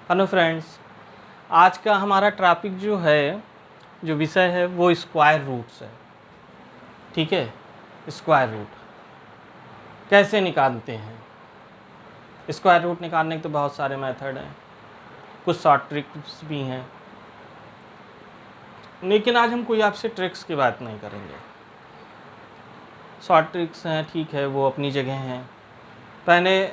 Hello friends, आज का हमारा टॉपिक जो विषय है वो स्क्वायर रूट्स है। ठीक है, स्क्वायर रूट कैसे निकालते हैं। स्क्वायर रूट निकालने के तो बहुत सारे मेथड हैं, कुछ शॉर्ट ट्रिक्स भी हैं, लेकिन आज हम कोई आपसे ट्रिक्स की बात नहीं करेंगे। शॉर्ट ट्रिक्स हैं, ठीक है, वो अपनी जगह हैं। पहले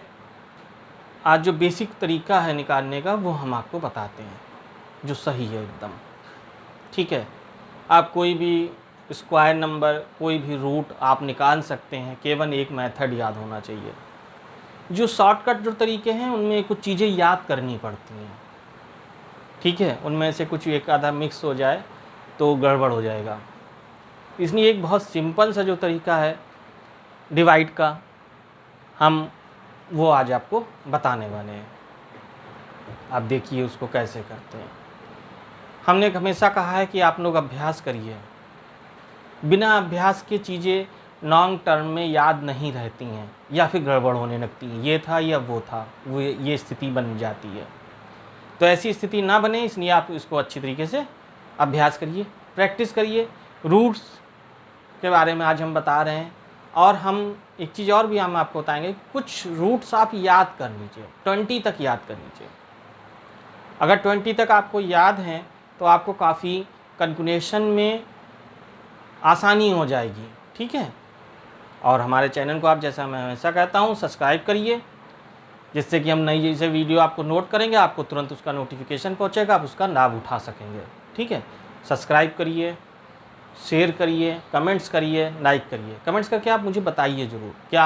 आज जो बेसिक तरीका है निकालने का वो हम आपको बताते हैं, जो सही है एकदम। ठीक है, आप कोई भी स्क्वायर नंबर, कोई भी रूट आप निकाल सकते हैं, केवल एक मेथड याद होना चाहिए। जो शॉर्टकट जो तरीके हैं उनमें कुछ चीज़ें याद करनी पड़ती हैं। ठीक है, उनमें से कुछ एक आधा मिक्स हो जाए तो गड़बड़ हो जाएगा। इसलिए एक बहुत सिंपल सा जो तरीका है डिवाइड का, हम वो आज आपको बताने वाले हैं। आप देखिए उसको कैसे करते हैं। हमने हमेशा कहा है कि आप लोग अभ्यास करिए। बिना अभ्यास की चीज़ें लॉन्ग टर्म में याद नहीं रहती हैं या फिर गड़बड़ होने लगती हैं। ये था या वो था, वो ये स्थिति बन जाती है। तो ऐसी स्थिति ना बने, इसलिए आप इसको अच्छी तरीके से अभ्यास करिए, प्रैक्टिस करिए। रूट्स के बारे में आज हम बता रहे हैं, और हम एक चीज़ और भी हम आपको बताएंगे। कुछ रूट्स आप याद कर लीजिए, 20 तक याद कर लीजिए। अगर 20 तक आपको याद हैं तो आपको काफ़ी कैलकुलेशन में आसानी हो जाएगी। ठीक है, और हमारे चैनल को आप, जैसा मैं हमेशा कहता हूँ, सब्सक्राइब करिए, जिससे कि हम नई जैसे वीडियो आपको नोट करेंगे आपको तुरंत उसका नोटिफिकेशन पहुँचेगा, आप उसका लाभ उठा सकेंगे। ठीक है, सब्सक्राइब करिए, शेयर करिए, कमेंट्स करिए, लाइक करिए। कमेंट्स करके आप मुझे बताइए ज़रूर क्या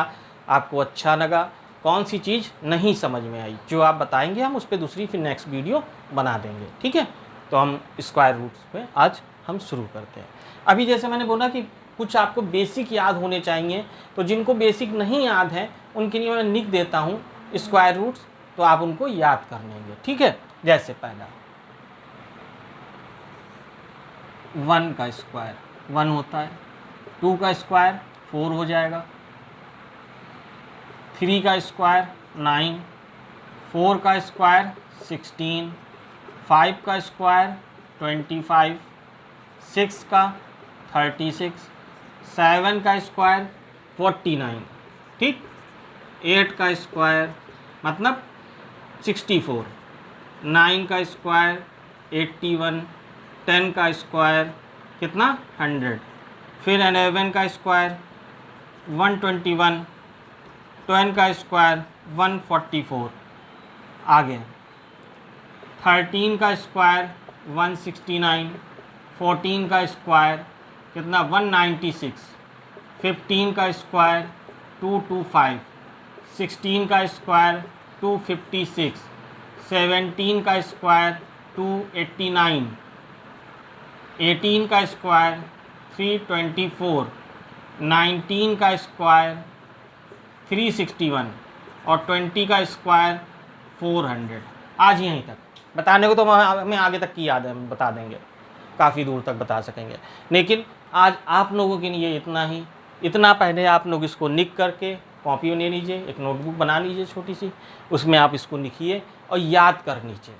आपको अच्छा लगा, कौन सी चीज़ नहीं समझ में आई। जो आप बताएंगे हम उस पर दूसरी फिर नेक्स्ट वीडियो बना देंगे। ठीक है, तो हम स्क्वायर रूट्स पे आज हम शुरू करते हैं। अभी जैसे मैंने बोला कि कुछ आपको बेसिक याद होने चाहिए, तो जिनको बेसिक नहीं याद है उनके लिए मैं लिख देता हूँ स्क्वायर रूट्स, तो आप उनको याद कर लेंगे। ठीक है, जैसे पहला 1 का स्क्वायर 1 होता है, 2 का स्क्वायर 4 हो जाएगा, 3 का स्क्वायर 9, 4 का स्क्वायर 16, 5 का स्क्वायर 25, 6 का 36, 7 का स्क्वायर 49। ठीक, 8 का स्क्वायर मतलब 64, 9 का स्क्वायर 81, 10 का स्क्वायर कितना 100, फिर 11 का स्क्वायर 121, 12 का स्क्वायर 144, आगे 13 का स्क्वायर 169, 14 का स्क्वायर कितना 196, 15 का स्क्वायर 225, 16 का स्क्वायर 256, 17 का स्क्वायर 289, 18 का स्क्वायर 324, 19 का स्क्वायर 361 और 20 का स्क्वायर 400। आज यहीं तक बताने को तो हमें आगे तक की याद है, हम बता देंगे, काफ़ी दूर तक बता सकेंगे, लेकिन आज आप लोगों के लिए इतना ही। इतना पहले आप लोग इसको लिख करके कॉपी ले लीजिए, एक नोटबुक बना लीजिए छोटी सी, उसमें आप इसको लिखिए और याद कर लीजिए।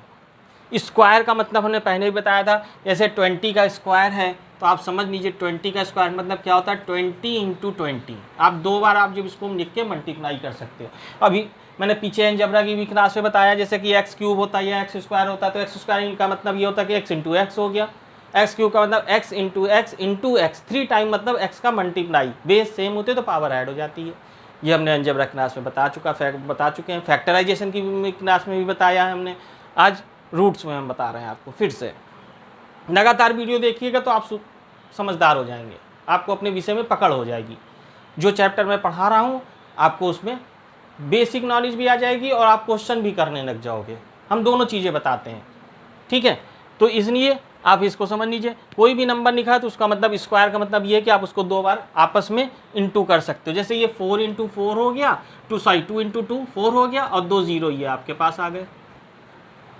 स्क्वायर का मतलब हमने पहले ही बताया था। जैसे 20 का स्क्वायर है तो आप समझ लीजिए 20 का स्क्वायर मतलब क्या होता है 20 इंटू 20। आप दो बार आप जब इसको लिख के मल्टीप्लाई कर सकते हो। अभी मैंने पीछे अलजेब्रा की भी क्लास में बताया, जैसे कि एक्स क्यूब होता है या एक्स स्क्वायर होता है, तो एक्स स्क्वायर का मतलब ये होता है कि एक्स इंटू एक्स हो गया। एक्स क्यूब का मतलब एक्स इंटू एक्स 3 टाइम, मतलब एक्स का मल्टीप्लाई। बेस सेम होते तो पावर ऐड हो जाती है। ये हमने अलजेब्रा क्लास में बता चुके हैं। फैक्टराइजेशन की क्लास में भी बताया है हमने। आज रूट्स में हम बता रहे हैं आपको फिर से। लगातार वीडियो देखिएगा तो आप समझदार हो जाएंगे, आपको अपने विषय में पकड़ हो जाएगी। जो चैप्टर मैं पढ़ा रहा हूँ आपको उसमें बेसिक नॉलेज भी आ जाएगी और आप क्वेश्चन भी करने लग जाओगे। हम दोनों चीज़ें बताते हैं। ठीक है, तो इसलिए आप इसको समझ लीजिए। कोई भी नंबर लिखा है तो उसका मतलब स्क्वायर का मतलब ये है कि आप उसको दो बार आपस में इंटू कर सकते हो। जैसे ये 4 इंटू 4 हो गया, 2 इंटू 2 4 हो गया, और 2 0 ये आपके पास आ गए,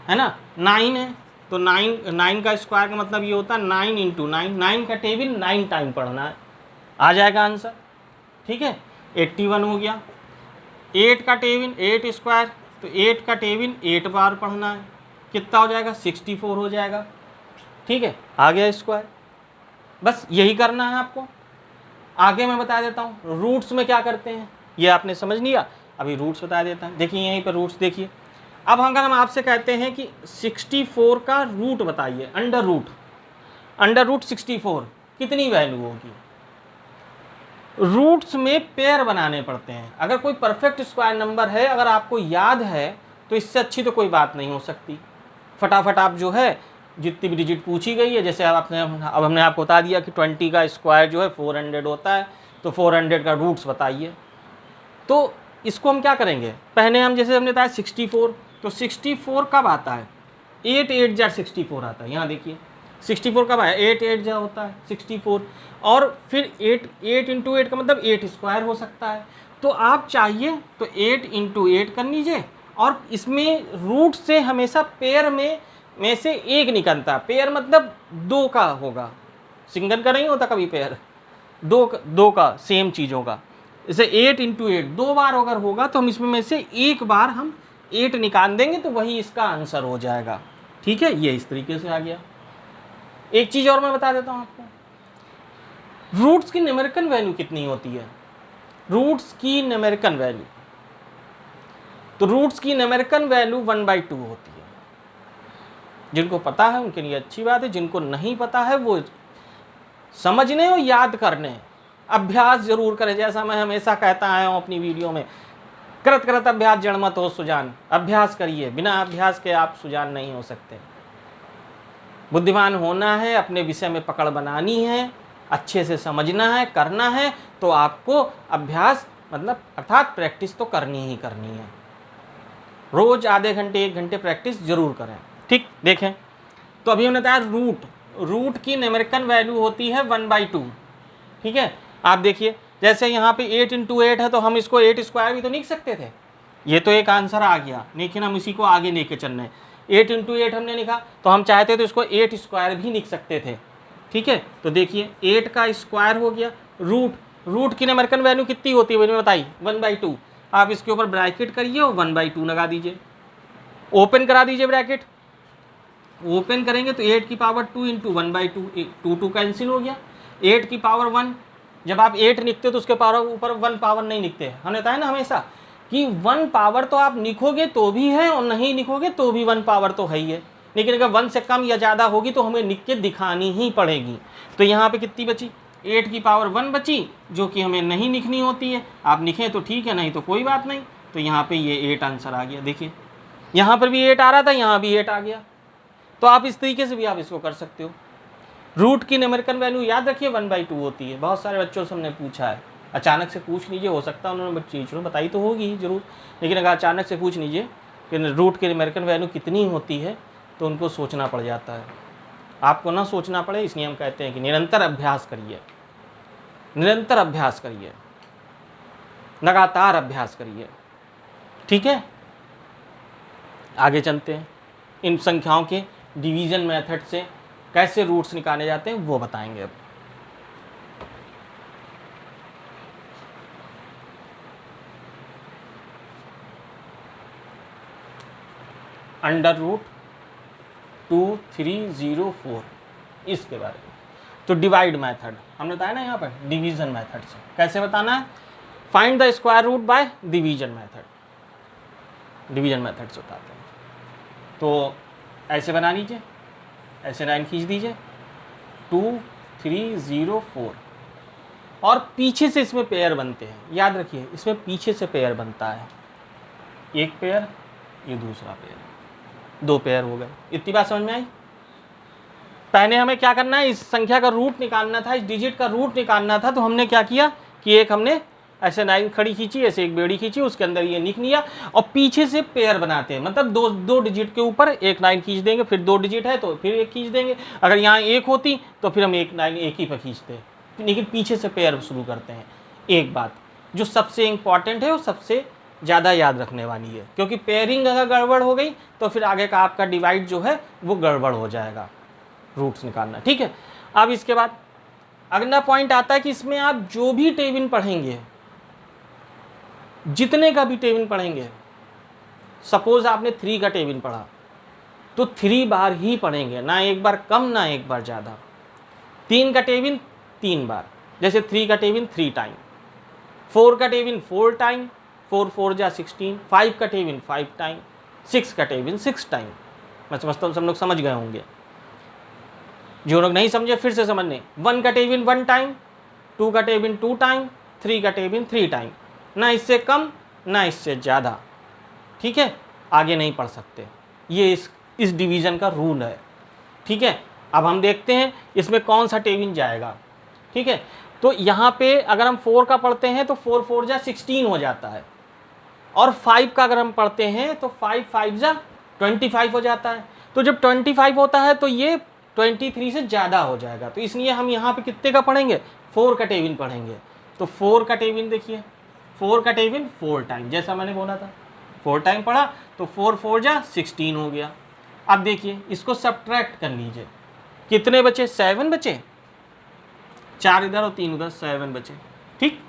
है ना। 9 है तो 9 का स्क्वायर का मतलब ये होता है 9 इंटू 9। 9 का टेबल 9 टाइम पढ़ना है, आ जाएगा आंसर। ठीक है, 81 हो गया। 8 का टेबल 8 स्क्वायर, तो 8 का टेबल 8 बार पढ़ना है। कितना हो जाएगा 64 हो जाएगा। ठीक है, आ गया स्क्वायर। बस यही करना है आपको। आगे मैं बता देता हूँ रूट्स में क्या करते हैं, ये आपने समझ लिया, अभी रूट्स बता देता हूँ। देखिए यहीं पर रूट्स देखिए। अब अगर हम आपसे कहते हैं कि 64 का रूट बताइए, अंडर रूट 64 कितनी वैल्यू होगी। रूट्स में पेयर बनाने पड़ते हैं। अगर कोई परफेक्ट स्क्वायर नंबर है, अगर आपको याद है, तो इससे अच्छी तो कोई बात नहीं हो सकती। फटाफट आप जो है जितनी भी डिजिट पूछी गई है, जैसे अब हमने आपको बता दिया कि 20 का स्क्वायर जो है 400 होता है, तो 400 का रूट्स बताइए। तो इसको हम क्या करेंगे, पहले हम जैसे हमने बताया 64, तो 64 कब आता है, 8 8 जा 64 आता है। यहाँ देखिए 64 कब आया, 8 8 जा होता है 64, और फिर 8 इंटू 8 का मतलब 8 स्क्वायर हो सकता है। तो आप चाहिए तो 8 इंटू 8 कर लीजिए, और इसमें रूट से हमेशा पेयर में से एक निकलता। पेयर मतलब दो का होगा, सिंगल का नहीं होता कभी पेयर, दो का सेम चीज़ों का। जैसे 8 इंटू 8 दो बार अगर होगा तो हम इसमें में से एक बार हम 8 निकाल देंगे, तो वही इसका आंसर हो जाएगा। ठीक है, ये इस तरीके से आ गया। एक चीज़ और मैं बता देता हूँ आपको, रूट्स की न्यूमेरिकल वैल्यू कितनी होती है। रूट्स की न्यूमेरिकल वैल्यू, तो रूट्स की न्यूमेरिकल वैल्यू 1/2 होती है। जिनको पता है उनके लिए अच्छी बात है, जिनको नहीं पता है वो समझने और याद करने अभ्यास जरूर करें। जैसा मैं हमेशा कहता आया हूँ अपनी वीडियो में, करत करत अभ्यास जड़ मत हो सुजान। अभ्यास करिए, बिना अभ्यास के आप सुजान नहीं हो सकते। बुद्धिमान होना है, अपने विषय में पकड़ बनानी है, अच्छे से समझना है, करना है, तो आपको अभ्यास मतलब अर्थात प्रैक्टिस तो करनी ही करनी है। रोज आधे घंटे 1 घंटे प्रैक्टिस जरूर करें। ठीक, देखें तो अभी हमने बताया रूट की न्यूमेरिकल वैल्यू होती है 1/2। ठीक है, आप देखिए जैसे यहाँ पे 8 इंटू 8 है, तो हम इसको 8 स्क्वायर भी तो लिख सकते थे। ये तो एक आंसर आ गया, लेकिन हम इसी को आगे लेके चल रहे हैं। 8 इंटू 8 हमने लिखा, तो हम चाहते तो इसको 8 स्क्वायर भी लिख सकते थे। ठीक है, तो देखिए 8 का स्क्वायर हो गया। रूट की न्यूमेरिकल वैल्यू कितनी होती है मैंने बताई, 1/2। आप इसके ऊपर ब्रैकेट करिए और 1/2 लगा दीजिए, ओपन करा दीजिए ब्रैकेट। ओपन करेंगे तो 8 की पावर 2 इंटू 1/2, 2 कैंसिल हो गया। 8 की पावर 1, जब आप 8 लिखते हो तो उसके पावर ऊपर 1 पावर नहीं लिखते। हमने बताया ना हमेशा कि 1 पावर तो आप लिखोगे तो भी है और नहीं लिखोगे तो भी 1 पावर तो है ही है, लेकिन अगर 1 से कम या ज़्यादा होगी तो हमें लिख के दिखानी ही पड़ेगी। तो यहाँ पे कितनी बची, 8 की पावर 1 बची, जो कि हमें नहीं लिखनी होती है। आप लिखें तो ठीक है, नहीं तो कोई बात नहीं। तो यहाँ पे ये 8 आंसर आ गया। देखिए यहाँ पर भी 8 आ रहा था, यहाँ भी 8 आ गया। तो आप इस तरीके से भी आप इसको कर सकते हो। रूट की न्यूमेरिकल वैल्यू याद रखिए 1/2 होती है। बहुत सारे बच्चों से हमने पूछा है, अचानक से पूछ लीजिए, हो सकता है उन्होंने चीज़ बताई तो होगी ही जरूर, लेकिन अगर अचानक से पूछ लीजिए कि रूट की न्यूमेरिकल वैल्यू कितनी होती है, तो उनको सोचना पड़ जाता है। आपको ना सोचना पड़े, इसलिए हम कहते हैं कि निरंतर अभ्यास करिए, निरंतर अभ्यास करिए, लगातार अभ्यास करिए। ठीक है, आगे चलते हैं। इन संख्याओं के डिवीज़न मेथड से कैसे रूट्स निकाले जाते हैं वो बताएंगे अब। अंडर रूट 2304 इसके बारे में। तो डिवाइड मेथड हमने बताया ना, यहाँ पर डिवीजन मेथड से कैसे बताना है, find the square root by division method, division method से बताते हैं। तो ऐसे बना लीजिए, ऐसे लाइन खींच दीजिए 2304, और पीछे से इसमें पेयर बनते हैं। याद रखिए इसमें पीछे से पेयर बनता है, एक पेयर, ये दूसरा पेयर, 2 पेयर हो गए। इतनी बात समझ में आई। पहले हमें क्या करना है, इस संख्या का रूट निकालना था, इस डिजिट का रूट निकालना था। तो हमने क्या किया कि एक हमने ऐसे लाइन खड़ी खींची, ऐसे एक बेड़ी खींची, उसके अंदर ये लिख लिया, और पीछे से पेयर बनाते हैं। मतलब दो डिजिट के ऊपर एक लाइन खींच देंगे, फिर 2 डिजिट है तो फिर एक खींच देंगे। अगर यहाँ 1 होती तो फिर हम एक लाइन एक ही पर खींचते, लेकिन पीछे से पेयर शुरू करते हैं। एक बात जो सबसे इंपॉर्टेंट है, वो सबसे ज़्यादा याद रखने वाली है, क्योंकि पेयरिंग अगर गड़बड़ हो गई तो फिर आगे का आपका डिवाइड जो है वो गड़बड़ हो जाएगा, रूट्स निकालना। ठीक है, अब इसके बाद अगला पॉइंट आता है कि इसमें आप जो भी टेबल पढ़ेंगे, जितने का भी टेबल पढ़ेंगे, सपोज आपने 3 का टेबल पढ़ा, तो 3 बार ही पढ़ेंगे, ना एक बार कम ना एक बार ज़्यादा। 3 का टेबिन 3 बार, जैसे 3 का टेबिन 3 टाइम, 4 का टेबिन 4 टाइम, 4 4 जा 16, 5 का टेबिन 5 टाइम, 6 का टेबिन 6 टाइम। मैं समझता हूँ सब लोग समझ गए होंगे। जो लोग नहीं समझे फिर से समझने। 1 का टेबिन 1 टाइम, 2 का टेबिन 2 टाइम, 3 का टेबिन 3 टाइम, ना इससे कम ना इससे ज़्यादा। ठीक है, आगे नहीं पढ़ सकते, ये इस डिवीज़न का रूल है। ठीक है, अब हम देखते हैं इसमें कौन सा टेबिन जाएगा। ठीक है, तो यहाँ पे अगर हम 4 का पढ़ते हैं तो 4 4 जा 16 हो जाता है, और 5 का अगर हम पढ़ते हैं तो 5 5 जा 25 हो जाता है। तो जब 25 होता है तो ये 23 से ज़्यादा हो जाएगा, तो इसलिए हम यहाँ पे कितने का पढ़ेंगे, 4 का टेबिन पढ़ेंगे। तो 4 का टेबिन देखिए, 4 का टेबिन 4 टाइम, जैसा मैंने बोला था 4 टाइम पढ़ा, तो 4 4 जा 16 हो गया। अब देखिए इसको सब्ट्रैक्ट कर लीजिए, कितने बचे, 7 बचे, 4 इधर और 3 उधर, 7 बचे। ठीक,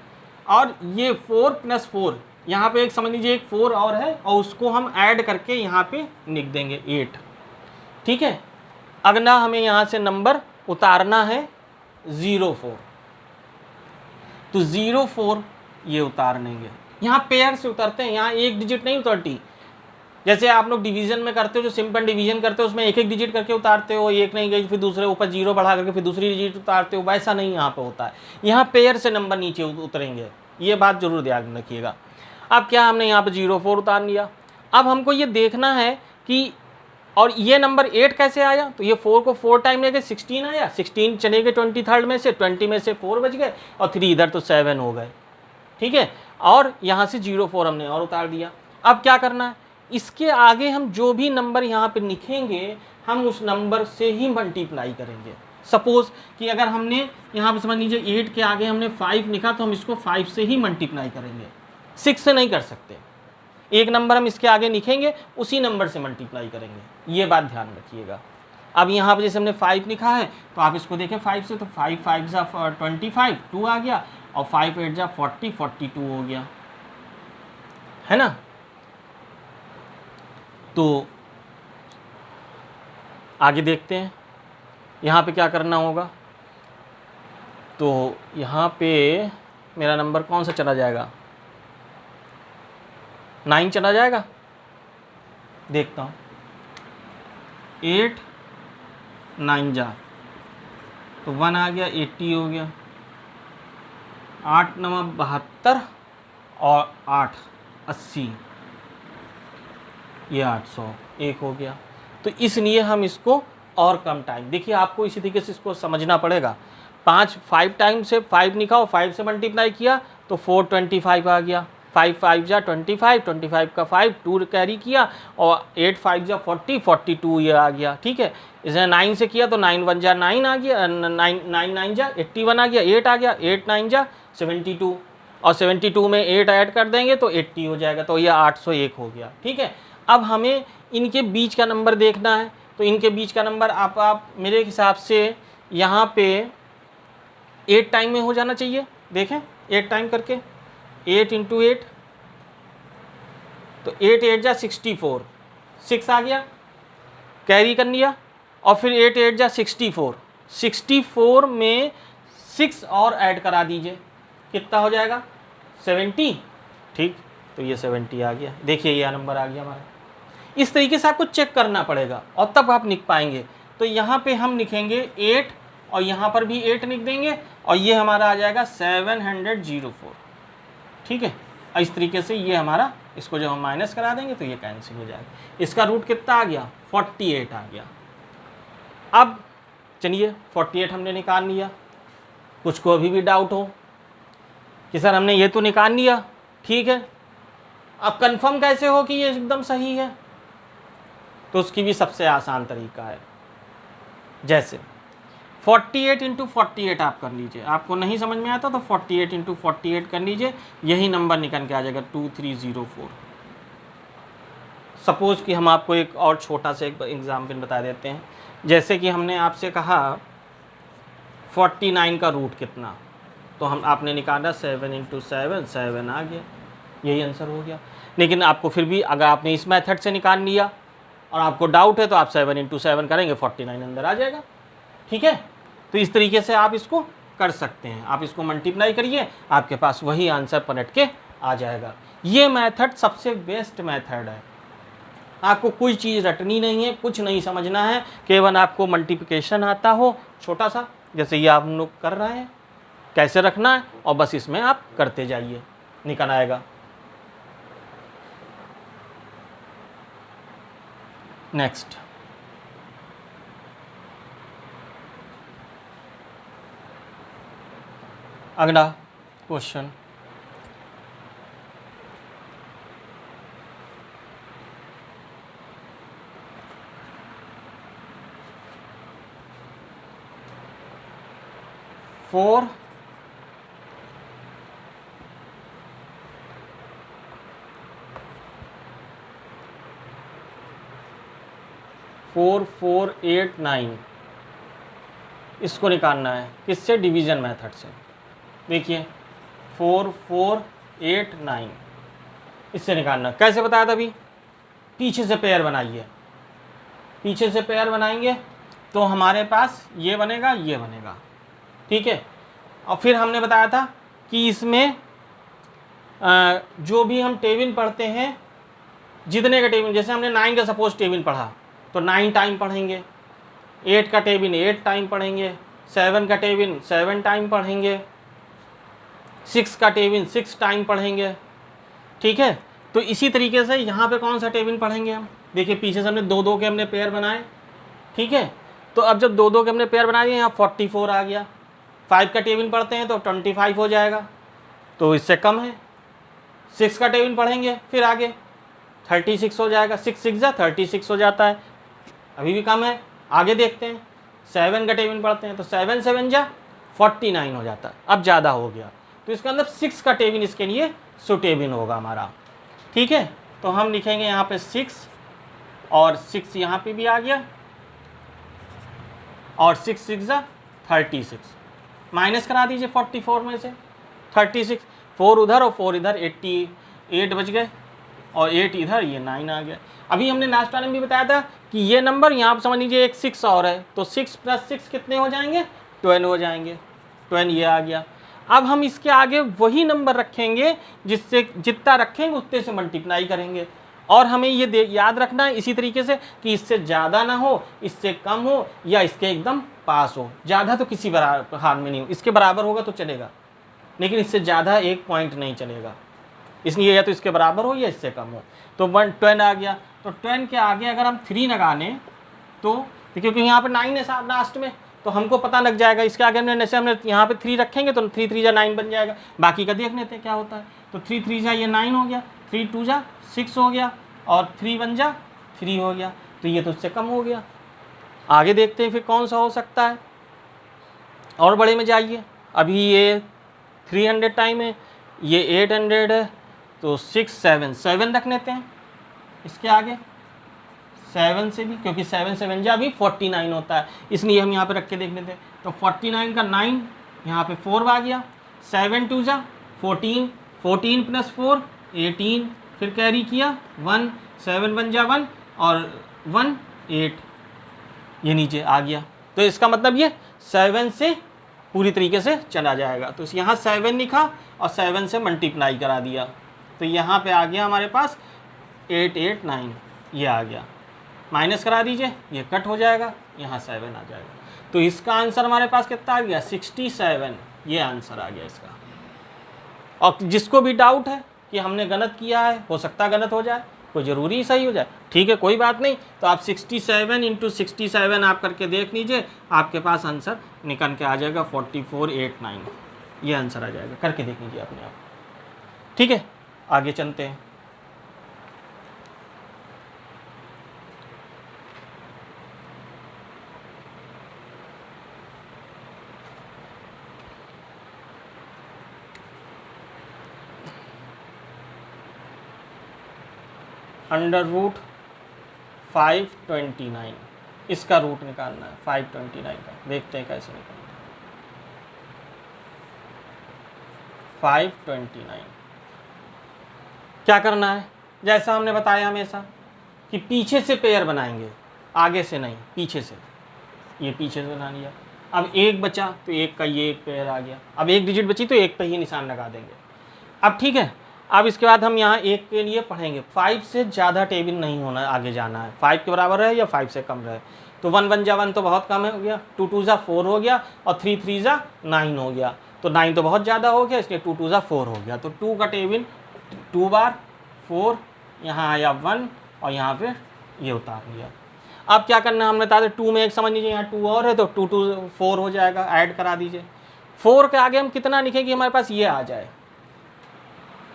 और ये 4 + 4, यहाँ पे एक समझ लीजिए एक 4 और है, और उसको हम ऐड करके यहाँ पे लिख देंगे 8। ठीक है, अगला हमें यहाँ से नंबर उतारना है 04, तो 04 ये उतार लेंगे। यहाँ पेयर से उतरते हैं, यहाँ एक डिजिट नहीं उतरती। जैसे आप लोग डिवीजन में करते हो, जो सिंपल डिवीजन करते हो उसमें एक एक डिजिट करके उतारते हो, एक नहीं गई फिर दूसरे ऊपर 0 बढ़ा करके फिर दूसरी डिजिट उतारते हो, वैसा नहीं यहाँ पे होता है। यहाँ पेयर से नंबर नीचे उतरेंगे, ये बात जरूर ध्यान रखिएगा। अब क्या हमने यहाँ पे 04 उतार लिया। अब हमको ये देखना है कि और ये नंबर 8 कैसे आया, तो ये 4 को 4 टाइम ले गए 16 आया, 16 चले गए 23 में से, 20 में से 4 बच गए, और 3 इधर तो 7 हो गए। ठीक है, और यहाँ से 04 हमने और उतार दिया। अब क्या करना है, इसके आगे हम जो भी नंबर यहाँ पे लिखेंगे हम उस नंबर से ही मल्टीप्लाई करेंगे। सपोज कि अगर हमने यहाँ पे समझ लीजिए 8 के आगे हमने 5 लिखा, तो हम इसको 5 से ही मल्टीप्लाई करेंगे, 6 से नहीं कर सकते। एक नंबर हम इसके आगे लिखेंगे उसी नंबर से मल्टीप्लाई करेंगे, ये बात ध्यान रखिएगा। अब यहाँ पर जैसे हमने 5 लिखा है, तो आप इसको देखें 5 से, तो 5 5 जा 25, 2 आ गया, और 5 8 जा 40, 42 हो गया, है ना। तो आगे देखते हैं यहाँ पे क्या करना होगा। तो यहाँ पे मेरा नंबर कौन सा चला जाएगा, 9 चला जाएगा। देखता हूँ, 8 9 जा तो 1 आ गया, 80 हो गया, 8 9 72 और 8 80, ये 800 एक हो गया। तो इसलिए हम इसको और कम टाइम, देखिए आपको इसी तरीके से इसको समझना पड़ेगा। 5 टाइम से 5 लिखा और 5 से मल्टीप्लाई किया तो 425 आ गया, 5 5 जा 25, 25 का 5 2 कैरी किया, और 8 5 जा 40, 42 ये आ गया। ठीक है, इसे 9 से किया तो 9 1 जा 9 आ गया, 9 9 जा 81 आ गया, 8 आ गया, 8 9 जा 72, और 72 में 8 ऐड कर देंगे तो 80 हो जाएगा, तो ये 801 हो गया। ठीक है, अब हमें इनके बीच का नंबर देखना है, तो इनके बीच का नंबर आप मेरे हिसाब से यहाँ पे 8 टाइम में हो जाना चाहिए। देखें 8 टाइम करके, 8 × 8, तो 8 8 जा 64, 6 आ गया, कैरी कर लिया, और फिर 8 8 जा 64, 64 में 6 और ऐड करा दीजिए, कितना हो जाएगा 70। ठीक, तो ये 70 आ गया। देखिए यह नंबर आ गया हमारा। इस तरीके से आपको चेक करना पड़ेगा और तब आप लिख पाएंगे। तो यहाँ पे हम लिखेंगे 8 और यहाँ पर भी 8 लिख देंगे, और ये हमारा आ जाएगा 704। ठीक है, और इस तरीके से ये हमारा, इसको जब हम माइनस करा देंगे तो ये कैंसिल हो जाएगा। इसका रूट कितना आ गया, 48 आ गया। अब चलिए 48 हमने निकाल लिया। कुछ को अभी भी डाउट हो कि सर हमने ये तो निकाल लिया, ठीक है, अब कंफर्म कैसे हो कि ये एकदम सही है, तो उसकी भी सबसे आसान तरीका है। जैसे 48 × 48 आप कर लीजिए, आपको नहीं समझ में आता तो 48 × 48 कर लीजिए, यही नंबर निकल के आ जाएगा 2304। सपोज़ कि हम आपको एक और छोटा सा एक एग्जाम्पल बता देते हैं। जैसे कि हमने आपसे कहा 49 का रूट कितना, तो हम आपने निकाला 7 × 7, 7 आ गया, यही आंसर हो गया। लेकिन आपको फिर भी अगर आपने इस मेथड से निकाल लिया और आपको डाउट है तो आप 7 × 7 करेंगे, 49 अंदर आ जाएगा। ठीक है, तो इस तरीके से आप इसको कर सकते हैं। आप इसको मल्टीप्लाई करिए, आपके पास वही आंसर पलट के आ जाएगा। ये मेथड सबसे बेस्ट मेथड है। आपको कोई चीज़ रटनी नहीं है, कुछ नहीं समझना है, केवल आपको मल्टीप्लिकेशन आता हो छोटा सा, जैसे ये आप लोग कर रहे हैं, कैसे रखना है, और बस इसमें आप करते जाइए, निकल आएगा। नेक्स्ट, अगला क्वेश्चन, फोर 4489 इसको निकालना है, किससे? डिवीज़न मेथड से। देखिए 4489 इससे निकालना, कैसे बताया था अभी? पीछे से पेयर बनाइए, पीछे से पेयर बनाएंगे तो हमारे पास ये बनेगा, ये बनेगा। ठीक है, और फिर हमने बताया था कि इसमें जो भी हम टेबिल पढ़ते हैं, जितने का टेबिल, जैसे हमने 9 का सपोज टेबिल पढ़ा तो 9 टाइम पढ़ेंगे, 8 का टेबिल 8 टाइम पढ़ेंगे, 7 का टेबिल 7 टाइम पढ़ेंगे, 6 का टेबिल 6 टाइम पढ़ेंगे। ठीक है, तो इसी तरीके से यहाँ पे कौन सा टेबिल पढ़ेंगे हम? देखिए पीछे से हमने 2-2 के हमने पेयर बनाए। ठीक है, तो अब जब 2-2 के हमने पेयर बना दिए, यहाँ 44 आ गया। 5 का टेबिल पढ़ते हैं तो 25 हो जाएगा, तो इससे कम है। 6 का टेबिल पढ़ेंगे फिर आगे 36 हो जाएगा, 6 6 जा 36 हो जाता है, अभी भी कम है। आगे देखते हैं, 7 का टेबिल पढ़ते हैं तो 7 7 जा 49 हो जाता है, अब ज़्यादा हो गया, तो इसका मतलब 6 का टेबिल इसके लिए सुटेबल होगा हमारा। ठीक है, तो हम लिखेंगे यहाँ पे 6 और 6 यहाँ पे भी आ गया, और 6 6 जा 36, माइनस करा दीजिए 44 में से 36, 4 उधर और 4 इधर, 88 बच गए, और 8 इधर, ये 9 आ गया। अभी हमने लास्ट टाइम भी बताया था कि ये नंबर यहाँ पर समझ लीजिए एक 6 और है, तो 6 + 6 कितने हो जाएंगे? 12 हो जाएंगे, 12 ये आ गया। अब हम इसके आगे वही नंबर रखेंगे, जिससे जितना रखेंगे उतने से मल्टीप्लाई करेंगे, और हमें ये याद रखना है इसी तरीके से कि इससे ज़्यादा ना हो, इससे कम हो, या इसके एकदम पास हो। ज़्यादा तो किसी हाल में नहीं हो, इसके बराबर होगा तो चलेगा, लेकिन इससे ज़्यादा एक पॉइंट नहीं चलेगा, इसलिए या तो इसके बराबर हो या इससे कम हो। तो 12 आ गया, तो 10 के आगे अगर हम 3 लगा लें तो, क्योंकि यहाँ पे 9 है लास्ट में, तो हमको पता लग जाएगा। इसके आगे हमने जैसे हमने यहाँ पे 3 रखेंगे तो 3 3 जा 9 बन जाएगा, बाकी का देख लेते हैं क्या होता है। तो 3 3 जा ये 9 हो गया, 3 2 जा 6 हो गया, और 3 1 जा 3 हो गया, तो ये तो उससे कम हो गया। आगे देखते हैं फिर कौन सा हो सकता है, और बड़े में जाइए। अभी ये 300 टाइम है, ये 800 है, तो 6 7 7 रख लेते हैं इसके आगे, 7 से भी, क्योंकि 7 7 जा भी 49 होता है, इसलिए हम यहाँ पे रख के देख लेते हैं। तो 49 का 9 यहाँ पे 4 आ गया, 7 2 जा 14, 14 + 4 18, फिर कैरी किया 1, 7 1 जा 1 और 1 8, ये नीचे आ गया। तो इसका मतलब ये 7 से पूरी तरीके से चला जाएगा, तो यहाँ 7 लिखा और 7 से मल्टीप्लाई करा दिया, तो यहाँ पे आ गया हमारे पास 889, ये आ गया। माइनस करा दीजिए, ये कट हो जाएगा, यहाँ 7 आ जाएगा। तो इसका आंसर हमारे पास कितना आ गया? 67, ये आंसर आ गया इसका। और जिसको भी डाउट है कि हमने गलत किया है, हो सकता है गलत हो जाए, कोई ज़रूरी सही हो जाए, ठीक है कोई बात नहीं, तो आप 67 × 67 आप करके देख लीजिए, आपके पास आंसर निकल के आ जाएगा 4489, ये आंसर आ जाएगा, करके देख लीजिए अपने आप। ठीक है, आगे चलते हैं। √529, इसका रूट निकालना है 529 का, देखते हैं कैसे निकालना है। 529 क्या करना है, जैसा हमने बताया हमेशा, कि पीछे से पेयर बनाएंगे, आगे से नहीं, पीछे से। ये पीछे से बना लिया। अब एक बचा तो एक का ये एक पेयर आ गया। अब एक डिजिट बची तो एक पे ही निशान लगा देंगे। अब ठीक है, अब इसके बाद हम यहाँ एक के लिए पढ़ेंगे 5 से ज़्यादा टेबल नहीं होना, आगे जाना है 5 के बराबर है या 5 से कम रहे। तो 1 1 जा 1 तो बहुत कम हो गया, 2 2 जा 4 हो गया और 3 3 जा 9 हो गया। तो 9 तो बहुत ज़्यादा हो गया, इसलिए 2 2 जा 4 हो गया। तो 2 का टेबल 2 बार 4, यहाँ आया 1 और यहाँ पे ये उतार लिया। अब क्या करना है हमने बता दें, 2 में एक समझ लीजिए, यहाँ 2 और है तो 2 2 4 हो जाएगा, ऐड करा दीजिए। 4 के आगे हम कितना लिखेंगे, हमारे पास ये आ जाए।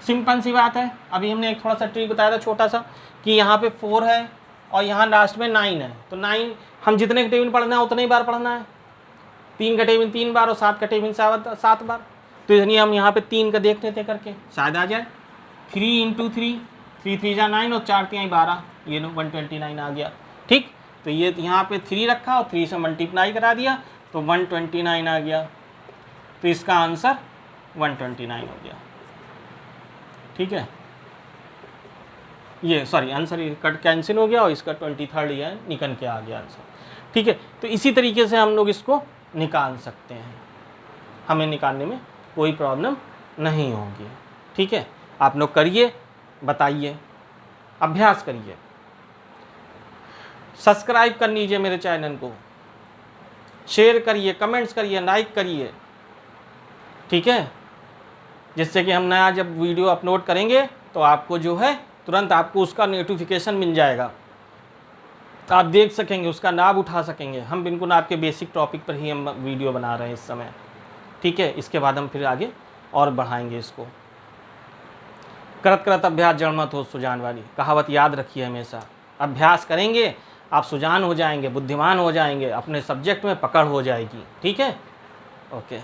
सिंपल सी बात है। अभी हमने एक थोड़ा सा ट्रिक बताया था छोटा सा, कि यहाँ पे 4 है और यहाँ लास्ट में 9 है। तो 9 हम जितने का टेबल पढ़ना है उतने ही बार पढ़ना है। 3 का टेबल 3 बार और 7 का टेबल 7 बार। तो इसलिए हम यहाँ पे 3 का देख लेते करके, शायद आ जाए। 3 × 3, 3 3 जा 9 और 4 3 12, ये लो 129 आ गया। ठीक, तो ये यहाँ पे 3 रखा और 3 से मल्टीप्लाई करा दिया तो 129 आ गया। तो इसका आंसर 129 हो गया। ठीक है, ये सॉरी आंसर कट कैंसिल हो गया और इसका 23 ये निकल के आ गया आंसर। ठीक है, तो इसी तरीके से हम लोग इसको निकाल सकते हैं, हमें निकालने में कोई प्रॉब्लम नहीं होगी। ठीक है, आप लोग करिए, बताइए, अभ्यास करिए, सब्सक्राइब कर लीजिए मेरे चैनल को, शेयर करिए, कमेंट्स करिए, लाइक करिए। ठीक है, जिससे कि हम नया जब वीडियो अपलोड करेंगे तो आपको जो है तुरंत आपको उसका नोटिफिकेशन मिल जाएगा, तो आप देख सकेंगे, उसका लाभ उठा सकेंगे। हम बिल्कुल आपके बेसिक टॉपिक पर ही हम वीडियो बना रहे हैं इस समय। ठीक है, इसके बाद हम फिर आगे और बढ़ाएंगे इसको। करत करत अभ्यास जड़ मत हो सुजान वाली कहावत याद रखिए हमेशा। अभ्यास करेंगे आप सुजान हो जाएंगे, बुद्धिमान हो जाएंगे, अपने सब्जेक्ट में पकड़ हो जाएगी। ठीक है, ओके।